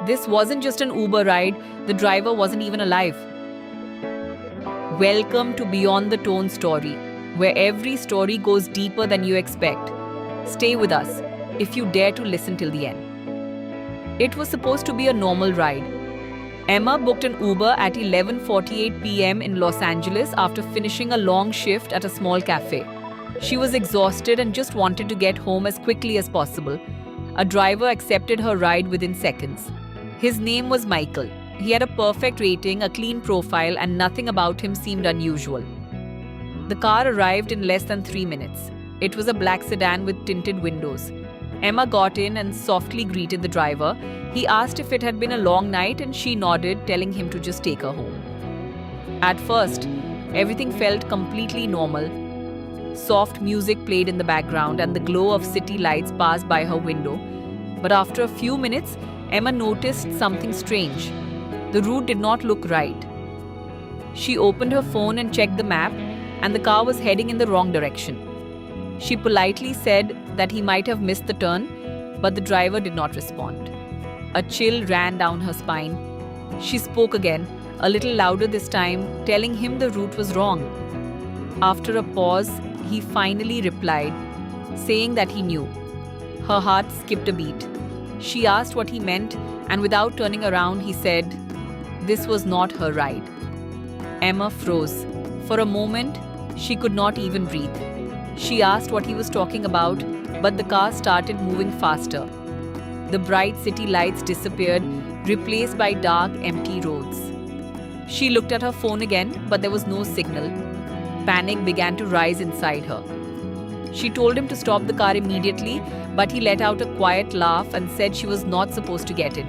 This wasn't just an Uber ride, the driver wasn't even alive. Welcome to Beyond the Tone story, where every story goes deeper than you expect. Stay with us if you dare to listen till the end. It was supposed to be a normal ride. Emma booked an Uber at 11:48 p.m. in Los Angeles after finishing a long shift at a small cafe. She was exhausted and just wanted to get home as quickly as possible. A driver accepted her ride within seconds. His name was Michael. He had a perfect rating, a clean profile, and nothing about him seemed unusual. The car arrived in less than 3 minutes. It was a black sedan with tinted windows. Emma got in and softly greeted the driver. He asked if it had been a long night and she nodded, telling him to just take her home. At first, everything felt completely normal. Soft music played in the background and the glow of city lights passed by her window. But after a few minutes, Emma noticed something strange. The route did not look right. She opened her phone and checked the map, and the car was heading in the wrong direction. She politely said that he might have missed the turn, but the driver did not respond. A chill ran down her spine. She spoke again, a little louder this time, telling him the route was wrong. After a pause, he finally replied, saying that he knew. Her heart skipped a beat. She asked what he meant, and without turning around, he said, this was not her ride. Emma froze. For a moment, she could not even breathe. She asked what he was talking about, but the car started moving faster. The bright city lights disappeared, replaced by dark, empty roads. She looked at her phone again, but there was no signal. Panic began to rise inside her. She told him to stop the car immediately, but he let out a quiet laugh and said she was not supposed to get in.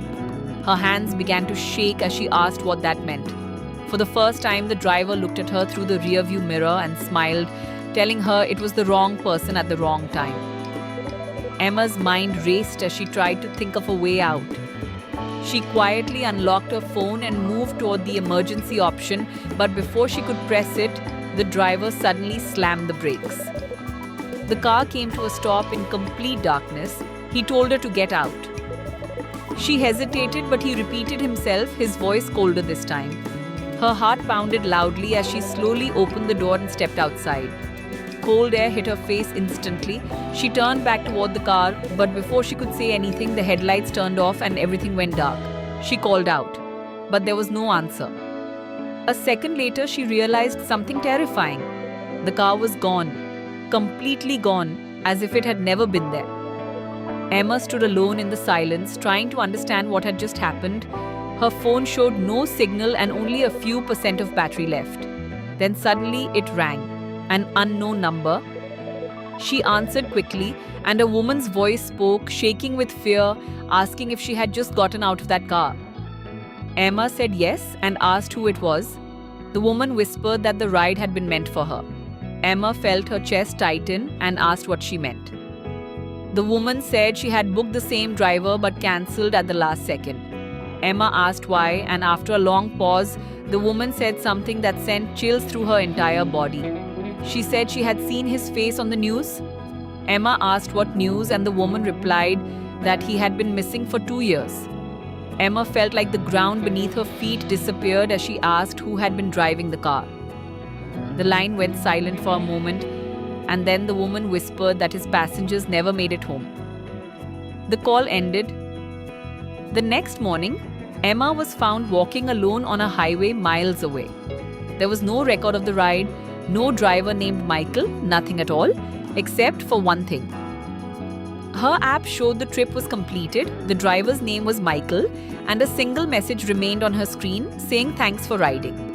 Her hands began to shake as she asked what that meant. For the first time, the driver looked at her through the rearview mirror and smiled, telling her it was the wrong person at the wrong time. Emma's mind raced as she tried to think of a way out. She quietly unlocked her phone and moved toward the emergency option, but before she could press it, the driver suddenly slammed the brakes. The car came to a stop in complete darkness. He told her to get out. She hesitated, but he repeated himself, his voice colder this time. Her heart pounded loudly as she slowly opened the door and stepped outside. Cold air hit her face instantly. She turned back toward the car, but before she could say anything, the headlights turned off and everything went dark. She called out, but there was no answer. A second later, she realized something terrifying. The car was gone. Completely gone, as if it had never been there. Emma stood alone in the silence, trying to understand what had just happened. Her phone showed no signal and only a few % of battery left. Then suddenly it rang, an unknown number. She answered quickly, and a woman's voice spoke, shaking with fear, asking if she had just gotten out of that car. Emma said yes and asked who it was. The woman whispered that the ride had been meant for her. Emma felt her chest tighten and asked what she meant. The woman said she had booked the same driver but cancelled at the last second. Emma asked why, and after a long pause, the woman said something that sent chills through her entire body. She said she had seen his face on the news. Emma asked what news, and the woman replied that he had been missing for 2 years. Emma felt like the ground beneath her feet disappeared as she asked who had been driving the car. The line went silent for a moment, and then the woman whispered that his passengers never made it home. The call ended. The next morning, Emma was found walking alone on a highway miles away. There was no record of the ride, no driver named Michael, nothing at all, except for one thing. Her app showed the trip was completed, the driver's name was Michael, and a single message remained on her screen saying thanks for riding.